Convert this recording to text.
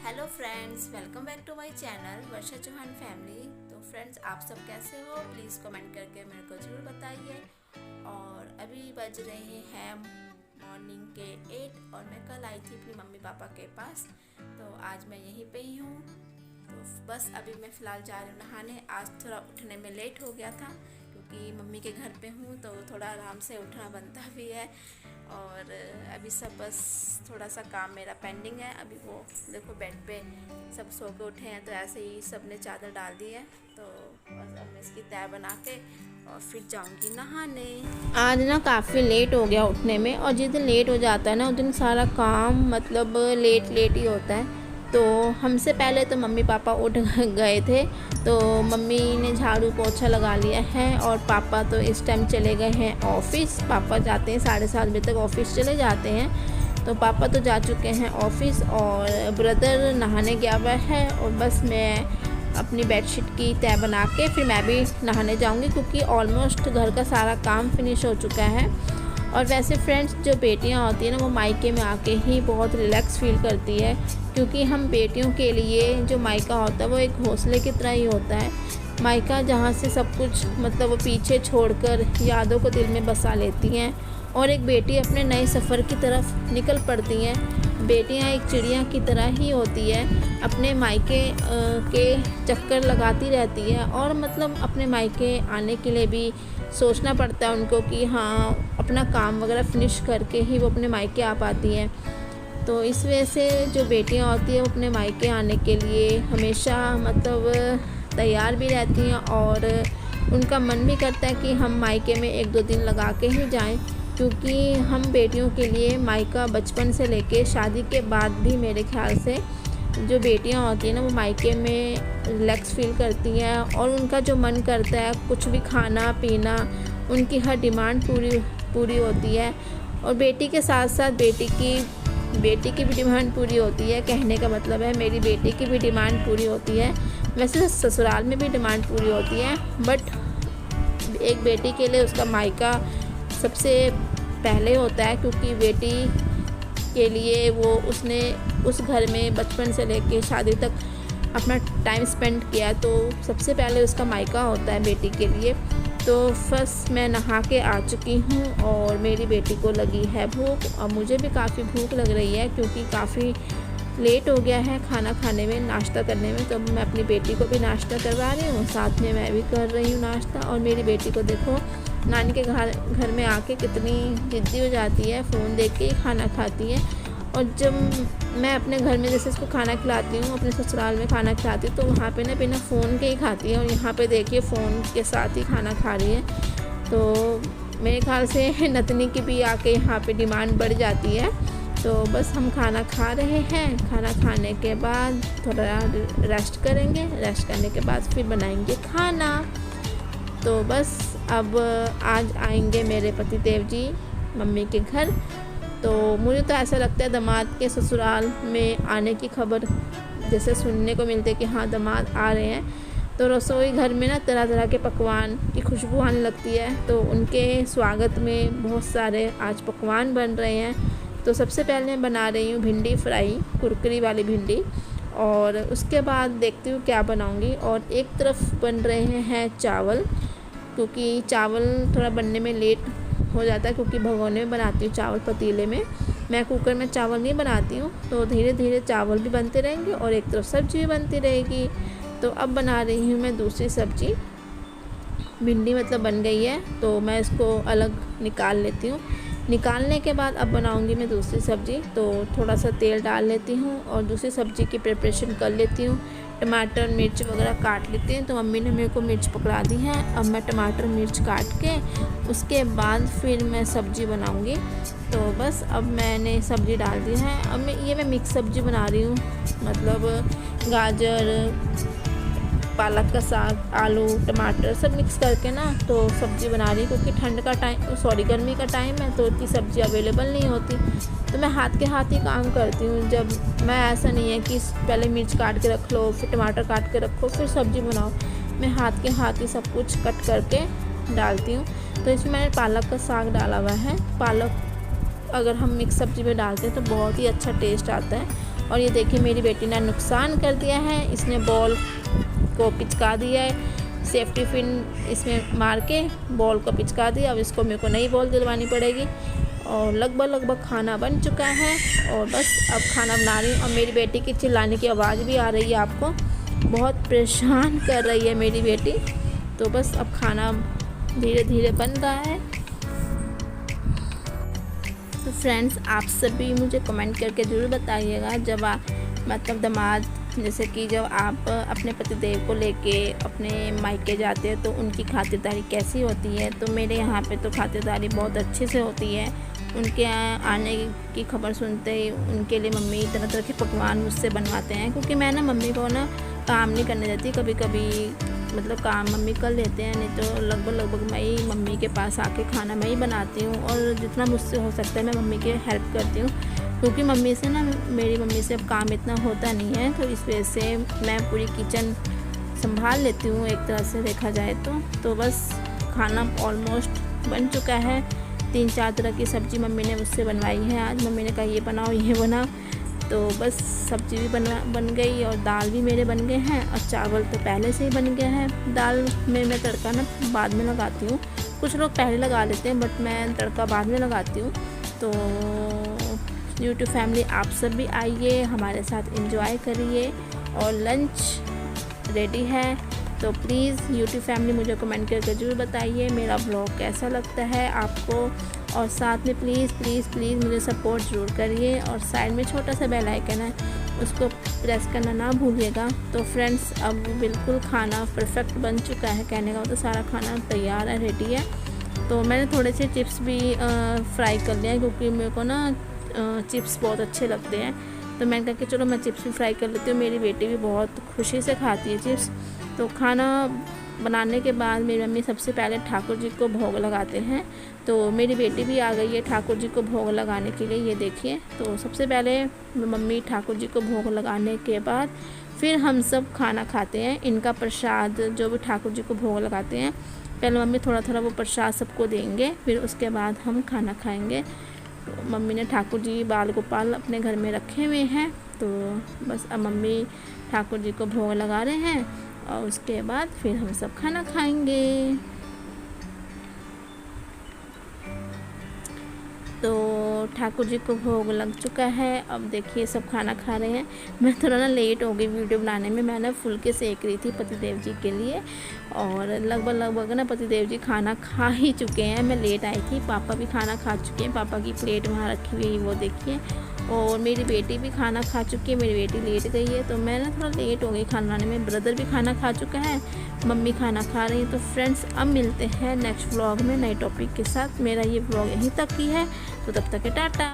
Hello friends, welcome back to my channel Varsha Chauhan family. तो friends, आप सब कैसे हो? प्लीज़ कमेंट करके मेरे को ज़रूर बताइए। और अभी बज रहे हैं मॉर्निंग के 8 और मैं कल आई थी अपनी मम्मी पापा के पास, तो आज मैं यहीं पे ही हूँ। तो बस अभी मैं फ़िलहाल जा रही हूँ नहाने। आज थोड़ा उठने में लेट हो गया था क्योंकि मम्मी के घर पे हूँ तो थोड़ा आराम से उठना बनता भी है। और अभी सब बस थोड़ा सा काम मेरा पेंडिंग है। अभी वो देखो बेड पे सब सो के उठे हैं, तो ऐसे ही सब ने चादर डाल दी है। तो बस अब मैं इसकी तय बना के और फिर जाऊंगी नहाने। आज ना काफ़ी लेट हो गया उठने में, और जिस दिन लेट हो जाता है ना उस दिन सारा काम मतलब लेट लेट ही होता है। तो हमसे पहले तो मम्मी पापा उठ गए थे, तो मम्मी ने झाड़ू पोछा लगा लिया है और पापा तो इस टाइम चले गए हैं ऑफ़िस। पापा जाते हैं 7:30 बजे तक ऑफ़िस चले जाते हैं, तो पापा तो जा चुके हैं ऑफ़िस और ब्रदर नहाने गया हुआ है। और बस मैं अपनी बेडशीट की तय बना के फिर मैं भी नहाने जाऊंगी क्योंकि ऑलमोस्ट घर का सारा काम फिनिश हो चुका है। और वैसे फ्रेंड्स, जो बेटियां होती हैं ना वो मायके में आके ही बहुत रिलैक्स फील करती है, क्योंकि हम बेटियों के लिए जो मायका होता है वो एक घोंसले की तरह ही होता है। मायका जहाँ से सब कुछ मतलब वो पीछे छोड़कर यादों को दिल में बसा लेती हैं और एक बेटी अपने नए सफ़र की तरफ निकल पड़ती हैं। बेटियां एक चिड़िया की तरह ही होती है, अपने मायके के चक्कर लगाती रहती है और मतलब अपने मायके आने के लिए भी सोचना पड़ता है उनको कि हाँ, अपना काम वगैरह फिनिश करके ही वो अपने मायके आ पाती हैं। तो इस वजह से जो बेटियां होती हैं वो अपने मायके आने के लिए हमेशा मतलब तैयार भी रहती हैं और उनका मन भी करता है कि हम मायके में 1-2 दिन लगा के ही जाएं, क्योंकि हम बेटियों के लिए मायका बचपन से लेके शादी के बाद भी मेरे ख्याल से जो बेटियां होती हैं ना वो मायके में रिलैक्स फील करती हैं और उनका जो मन करता है कुछ भी खाना पीना, उनकी हर डिमांड पूरी होती है। और बेटी के साथ साथ बेटी की भी डिमांड पूरी होती है। कहने का मतलब है मेरी बेटी की भी डिमांड पूरी होती है। वैसे ससुराल में भी डिमांड पूरी होती है, बट एक बेटी के लिए उसका मायका सबसे पहले होता है, क्योंकि बेटी के लिए वो उसने उस घर में बचपन से लेके शादी तक अपना टाइम स्पेंड किया, तो सबसे पहले उसका मायका होता है बेटी के लिए। तो फर्स्ट मैं नहा के आ चुकी हूँ और मेरी बेटी को लगी है भूख और मुझे भी काफ़ी भूख लग रही है क्योंकि काफ़ी लेट हो गया है खाना खाने में, नाश्ता करने में। तो मैं अपनी बेटी को भी नाश्ता करवा रही हूँ, साथ में मैं भी कर रही हूँ नाश्ता। और मेरी बेटी को देखो नानी के घर में आके कितनी ज़िद्दी हो जाती है, फ़ोन देख के ही खाना खाती है। और जब मैं अपने घर में जैसे इसको खाना खिलाती हूँ, अपने ससुराल में खाना खिलाती हूँ, तो वहाँ पे ना बिना फ़ोन के ही खाती है और यहाँ पे देखिए फ़ोन के साथ ही खाना खा रही है। तो मेरे ख्याल से नतनी की भी आके यहाँ पे डिमांड बढ़ जाती है। तो बस हम खाना खा रहे हैं, खाना खाने के बाद थोड़ा रेस्ट करेंगे, रेस्ट करने के बाद फिर बनाएंगे खाना। तो बस अब आज आएंगे मेरे पतिदेव जी मम्मी के घर। तो मुझे तो ऐसा लगता है दामाद के ससुराल में आने की खबर जैसे सुनने को मिलती है कि हाँ दामाद आ रहे हैं, तो रसोई घर में ना तरह तरह के पकवान की खुशबू आने लगती है। तो उनके स्वागत में बहुत सारे आज पकवान बन रहे हैं। तो सबसे पहले मैं बना रही हूँ भिंडी फ्राई, कुरकुरी वाली भिंडी, और उसके बाद देखती हूँ क्या बनाऊँगी। और एक तरफ बन रहे हैं चावल, क्योंकि चावल थोड़ा बनने में लेट हो जाता है क्योंकि भगोने में बनाती हूँ चावल, पतीले में। मैं कुकर में चावल नहीं बनाती हूँ, तो धीरे धीरे चावल भी बनते रहेंगे और एक तरफ सब्जी भी बनती रहेगी। तो अब बना रही हूँ मैं दूसरी सब्जी। भिंडी मतलब बन गई है तो मैं इसको अलग निकाल लेती हूँ। निकालने के बाद अब बनाऊंगी मैं दूसरी सब्ज़ी। तो थोड़ा सा तेल डाल लेती हूँ और दूसरी सब्ज़ी की प्रिपरेशन कर लेती हूँ। टमाटर मिर्च वगैरह काट लेती हैं, तो मम्मी ने मेरे को मिर्च पकड़ा दी है। अब मैं टमाटर मिर्च काट के उसके बाद फिर मैं सब्ज़ी बनाऊंगी। तो बस अब मैंने सब्ज़ी डाल दी है। अब मैं मिक्स सब्ज़ी बना रही हूँ, मतलब गाजर, पालक का साग, आलू, टमाटर सब मिक्स करके ना तो सब्ज़ी बना रही हूँ, क्योंकि गर्मी का टाइम है तो इतनी सब्ज़ी अवेलेबल नहीं होती। तो मैं हाथ के हाथ ही काम करती हूँ। जब मैं ऐसा नहीं है कि पहले मिर्च काट के रख लो, फिर टमाटर काट के रखो, फिर सब्ज़ी बनाओ। मैं हाथ के हाथ ही सब कुछ कट करके डालती हूँ। तो इसमें मैंने पालक का साग डाला हुआ है। पालक अगर हम मिक्स सब्ज़ी में डालते हैं तो बहुत ही अच्छा टेस्ट आता है। और ये देखिए मेरी बेटी ने नुकसान कर दिया है, इसने बॉल को पिचका दिया है, सेफ्टी पिन इसमें मार के बॉल को पिचका दिया। अब इसको मेरे को नई बॉल दिलवानी पड़ेगी। और लगभग खाना बन चुका है और बस अब खाना बना रही हूँ। और मेरी बेटी की चिल्लाने की आवाज़ भी आ रही है आपको, बहुत परेशान कर रही है मेरी बेटी। तो बस अब खाना धीरे धीरे बन रहा है। तो फ्रेंड्स आप सभी मुझे कमेंट करके ज़रूर बताइएगा, जब मतलब दामाद जैसे कि जब आप अपने पतिदेव को लेके अपने मायके जाते हैं तो उनकी खातिरदारी कैसी होती है। तो मेरे यहाँ पे तो खातिरदारी बहुत अच्छे से होती है। उनके आने की खबर सुनते ही उनके लिए मम्मी तरह तरह के पकवान मुझसे बनवाते हैं, क्योंकि मैं ना मम्मी को ना काम नहीं करने देती। कभी कभी मतलब काम मम्मी कर लेते हैं, नहीं तो लगभग मैं ही मम्मी के पास आके खाना मैं ही बनाती हूँ। और जितना मुझसे हो सकता है मैं मम्मी की हेल्प करती हूँ, क्योंकि मम्मी से ना मेरी मम्मी से अब काम इतना होता नहीं है। तो इस वजह से मैं पूरी किचन संभाल लेती हूँ एक तरह से देखा जाए तो बस खाना ऑलमोस्ट बन चुका है। 3-4 तरह की सब्ज़ी मम्मी ने मुझसे बनवाई है। आज मम्मी ने कहा ये बनाओ ये बनाओ, तो बस सब्ज़ी भी बन गई और दाल भी मेरे बन गए हैं। और चावल तो पहले से ही बन गया है। दाल में मैं तड़का ना बाद में लगाती हूँ, कुछ लोग पहले लगा लेते हैं बट मैं तड़का बाद में लगाती हूँ। तो यूट्यूब फैमिली आप सब भी आइए, हमारे साथ एंजॉय करिए। और लंच रेडी है, तो प्लीज़ यूट्यूब फैमिली मुझे कमेंट करके ज़रूर बताइए मेरा ब्लॉग कैसा लगता है आपको। और साथ में प्लीज़ मुझे सपोर्ट ज़रूर करिए। और साइड में छोटा सा बेल आइकन है, उसको प्रेस करना ना भूलिएगा। तो फ्रेंड्स अब बिल्कुल खाना परफेक्ट बन चुका है, कहने का तो सारा खाना तैयार है, रेडी है। तो मैंने थोड़े से चिप्स भी फ्राई कर लिया है, क्योंकि मेरे को ना चिप्स बहुत अच्छे लगते हैं। तो मैंने कहा कि चलो मैं चिप्स भी फ्राई कर लेती हूँ। मेरी बेटी भी बहुत खुशी से खाती है चिप्स। तो खाना बनाने के बाद मेरी मम्मी सबसे पहले ठाकुर जी को भोग लगाते हैं। तो मेरी बेटी भी आ गई है ठाकुर जी को भोग लगाने के लिए, ये देखिए। तो सबसे पहले मम्मी ठाकुर जी को भोग लगाने के बाद फिर हम सब खाना खाते हैं। इनका प्रसाद जो भी ठाकुर जी को भोग लगाते हैं, पहले मम्मी थोड़ा थोड़ा वो प्रसाद सबको देंगे, फिर उसके बाद हम खाना खाएंगे। तो मम्मी ने ठाकुर जी बाल गोपाल अपने घर में रखे हुए हैं। तो बस अब मम्मी ठाकुर जी को भोग लगा रहे हैं और उसके बाद फिर हम सब खाना खाएंगे। तो ठाकुर जी को भोग लग चुका है। अब देखिए सब खाना खा रहे हैं। मैं थोड़ा ना लेट हो गई वीडियो बनाने में, मैं ना फुलके सेक रही थी पतिदेव जी के लिए। और लगभग ना पतिदेव जी खाना खा ही चुके हैं, मैं लेट आई थी। पापा भी खाना खा चुके हैं, पापा की प्लेट वहाँ रखी हुई वो देखिए। और मेरी बेटी भी खाना खा चुकी है, मेरी बेटी लेट गई है। तो मैं ना थोड़ा लेट हो गई खाना बनाने में। ब्रदर भी खाना खा चुका है, मम्मी खाना खा रही है। तो फ्रेंड्स अब मिलते हैं नेक्स्ट व्लॉग में नए टॉपिक के साथ। मेरा ये व्लॉग यहीं तक ही है, तो तब तक के टाटा।